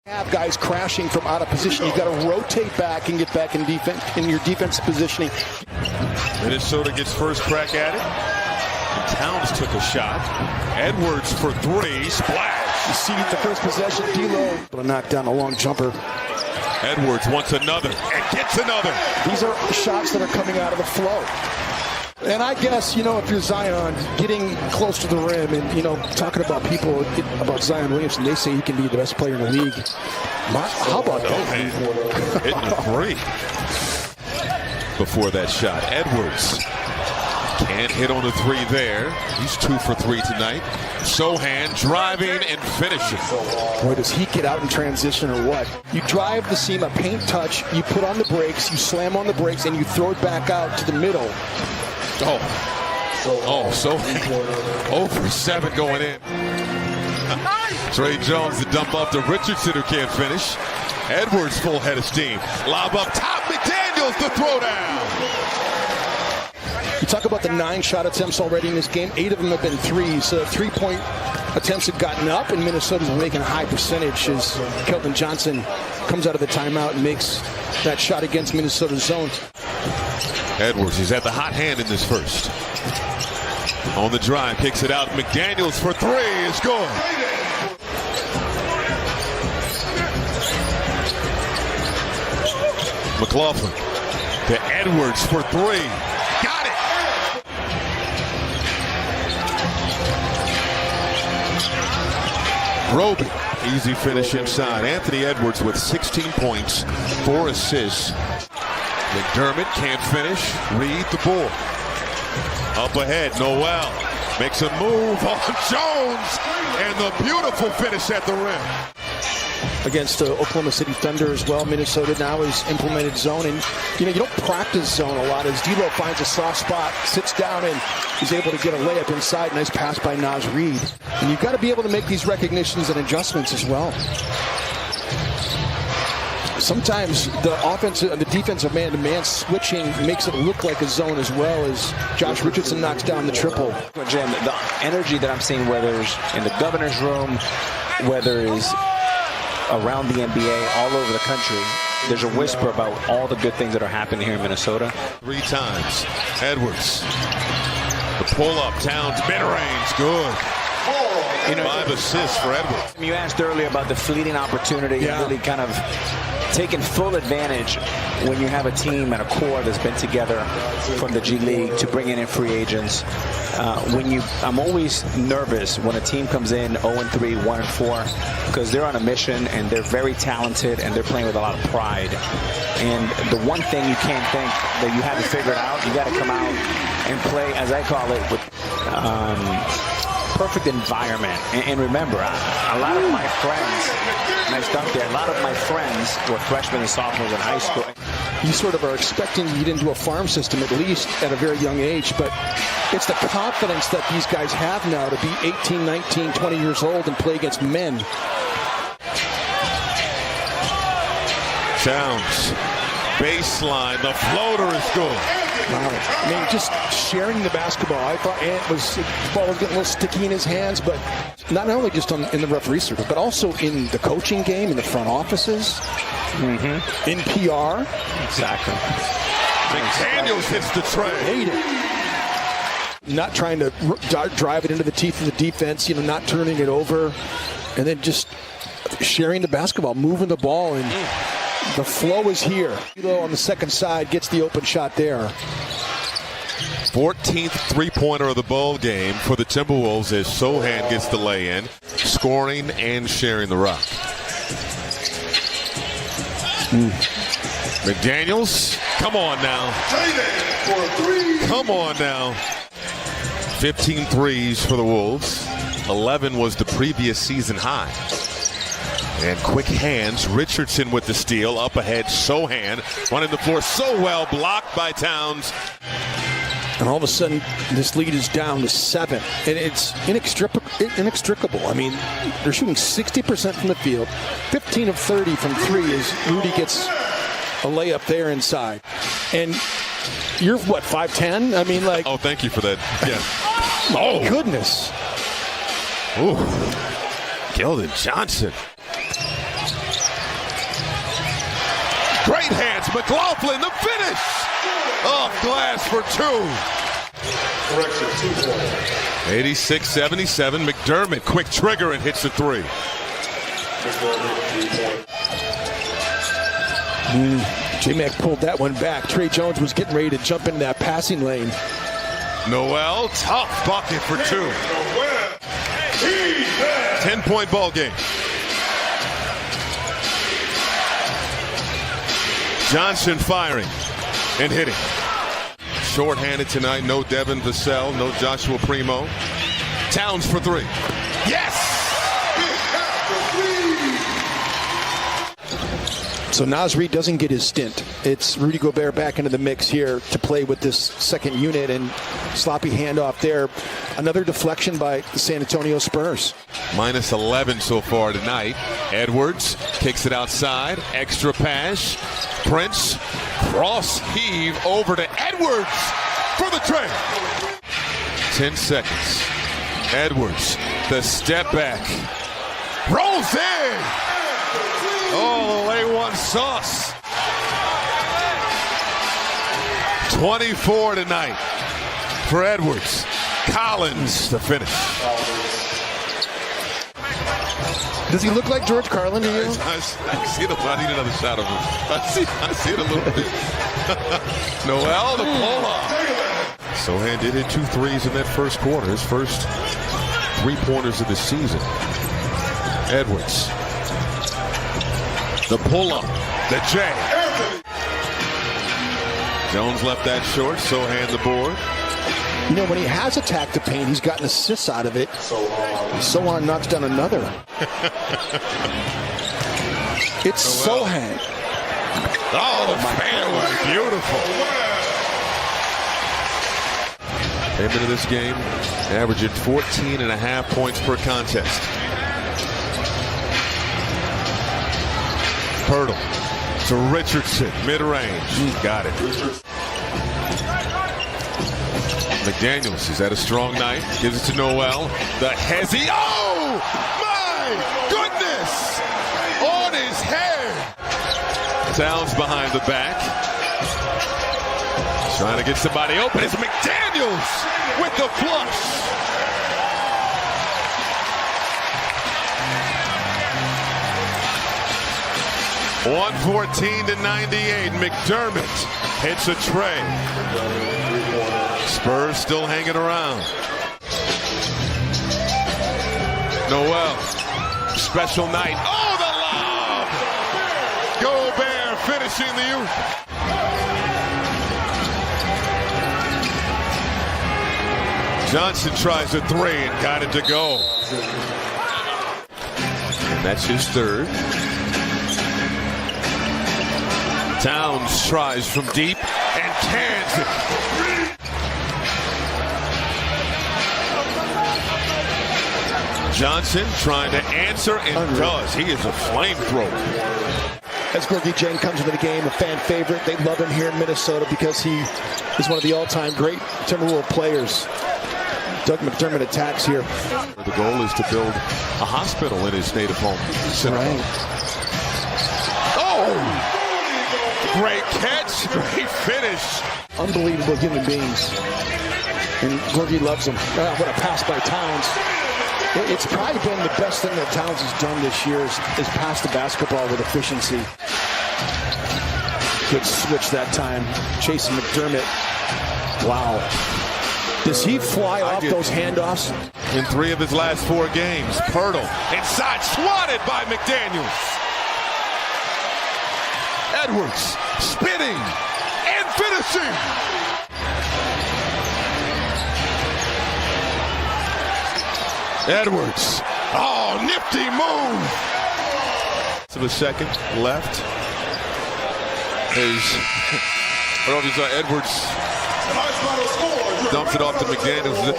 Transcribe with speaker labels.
Speaker 1: Have guys crashing from out of position. You've got to rotate back and get back in defense in your defensive positioning.
Speaker 2: Minnesota gets first crack at it. Towns took a shot. Edwards for three. Splash.
Speaker 1: You see the first possession. D'Lo able to knock down a long jumper.
Speaker 2: Edwards wants another and gets another.
Speaker 1: These are shots that are coming out of the flow. And I guess, you know, if you're Zion, getting close to the rim and, you know, talking about people about Zion Williamson, they say he can be the best player in the league. How about that?
Speaker 2: Hitting three before that shot. Edwards can't hit on the three there. He's 2 for 3 tonight. Sohan driving and finishing.
Speaker 1: Boy, does he get out in transition or what? You drive the seam, a paint touch, you put on the brakes, you slam on the brakes, and you throw it back out to the middle.
Speaker 2: So 0 for 7 going in. Trey Jones to dump off to Richardson, who can't finish. Edwards full head of steam. Lob up top. McDaniels the throwdown.
Speaker 1: You talk about the 9 shot attempts already in this game. 8 of them have been threes. 3-point attempts have gotten up, and Minnesota's making a high percentage as Keldon Johnson comes out of the timeout and makes that shot against Minnesota's zone.
Speaker 2: Edwards, he's at the hot hand in this first. On the drive, kicks it out. McDaniels for 3 is good. McLaughlin to Edwards for 3. Got it. Roby, easy finish inside. Anthony Edwards with 16 points, 4 assists. McDermott can't finish. Reed the ball. Up ahead, Noel makes a move on Jones, and the beautiful finish at the rim.
Speaker 1: Against the Oklahoma City Thunder as well, Minnesota now has implemented zone, and you know you don't practice zone a lot. As D'Lo finds a soft spot, sits down, and he's able to get a layup inside. Nice pass by Naz Reid. And you've got to be able to make these recognitions and adjustments as well. Sometimes the defensive man-to-man switching makes it look like a zone as well, as Josh Richardson knocks down the triple.
Speaker 3: Jim, the energy that I'm seeing, whether it's in the governor's room, whether it's around the NBA, all over the country, there's a whisper about all the good things that are happening here in Minnesota.
Speaker 2: 3 times. Edwards. The pull-up, Towns, mid-range, good. 5 assists for Edwards.
Speaker 3: You asked earlier about the fleeting opportunity, really kind of taking full advantage when you have a team and a core that's been together from the G League to bring in free agents. I'm always nervous when a team comes in 0-3, 1-4, because they're on a mission and they're very talented and they're playing with a lot of pride. And the one thing you can't think that you haven't figured out, you got to come out and play, as I call it, with perfect environment. And remember, a lot of my friends, nice dunk there, a lot of my friends were freshmen and sophomores in high school.
Speaker 1: You sort of are expecting to get into a farm system at least at a very young age, but it's the confidence that these guys have now to be 18, 19, 20 years old and play against men.
Speaker 2: Towns, baseline, the floater is good.
Speaker 1: Wow. I mean, just sharing the basketball. I thought the ball was getting a little sticky in his hands, but not only just in the referee circle, but also in the coaching game, in the front offices, in PR.
Speaker 3: Exactly.
Speaker 2: McDaniels hits the tray.
Speaker 1: Hate it. Not trying to drive it into the teeth of the defense, not turning it over, and then just sharing the basketball, moving the ball, and the flow is here. D'Lo on the second side gets the open shot there.
Speaker 2: 14th three-pointer of the ball game for the Timberwolves as Sohan gets the lay-in, scoring and sharing the rock. McDaniels, come on now. Come on now. 15 threes for the Wolves. 11 was the previous season high. And quick hands, Richardson with the steal. Up ahead, Sohan running the floor so well, blocked by Towns.
Speaker 1: And all of a sudden, this lead is down to 7. And it's inextricable. I mean, they're shooting 60% from the field, 15 of 30 from 3 as Rudy gets a layup there inside. And you're, what, 5'10"? I mean, like...
Speaker 2: Oh, thank you for that. Yeah.
Speaker 1: Oh, goodness.
Speaker 2: Ooh. Keldon Johnson. Great hands. McLaughlin, the finish. Off glass for 2. 86-77. McDermott, quick trigger and hits the 3.
Speaker 1: J-Mac pulled that one back. Trey Jones was getting ready to jump into that passing lane.
Speaker 2: Noel, tough bucket for 2. 10-point ball game. Johnson firing and hitting. Short-handed tonight. No Devin Vassell. No Joshua Primo. Towns for 3. Yes!
Speaker 1: So Naz Reid doesn't get his stint. It's Rudy Gobert back into the mix here to play with this second unit, and sloppy handoff there. Another deflection by the San Antonio Spurs.
Speaker 2: Minus 11 so far tonight. Edwards kicks it outside. Extra pass. Prince. Cross heave over to Edwards for the trade. 10 seconds. Edwards, the step back. Rolls in. Oh, the A1 sauce. 24 tonight for Edwards. Collins, the finish.
Speaker 1: Does he look like George Carlin to you?
Speaker 2: I see it. I need another shot of him. I see it a little bit. Noel, the pull-up. Sohan did hit 2 threes in that first quarter. His first 3-pointers of the season. Edwards. The pull-up. The J. Jones left that short. Sohan the board.
Speaker 1: You know, when he has attacked the paint, he's gotten assists out of it. Sohan knocks down another. It's Sohan.
Speaker 2: Oh, the fadeaway. Beautiful. Came into this game averaging 14.5 points per contest. Pirtle to Richardson, mid-range. Got it. McDaniels is at a strong night. Gives it to Noel. The hezzy. Oh, my goodness! On his head. Towns behind the back. Trying to get somebody open. It's McDaniels with the flush. (114-98). McDermott hits a tray. Spurs still hanging around. Noel, special night. Oh, the lob! Gobert finishing the youth. Johnson tries a 3 and got it to go. And that's his 3rd. Towns tries from deep and cans it. Johnson trying to answer and does. He is a flamethrower.
Speaker 1: As Gorgui Dieng comes into the game, a fan favorite. They love him here in Minnesota because he is one of the all-time great Timberwolves players. Doug McDermott attacks here.
Speaker 2: The goal is to build a hospital in his native home.
Speaker 1: Right.
Speaker 2: Oh! Great catch, great finish.
Speaker 1: Unbelievable human beings. And Gorgui loves them. What a pass by Towns. It's probably been the best thing that Towns has done this year is pass the basketball with efficiency. Good switch that time. Chasing McDermott. Wow. Does he fly off those handoffs?
Speaker 2: In 3 of his last 4 games. Pirtle inside, swatted by McDaniels. Edwards spinning and finishing. Edwards. Oh, nifty move. To the second left. I don't know if you saw Edwards dumps it off to McDaniels.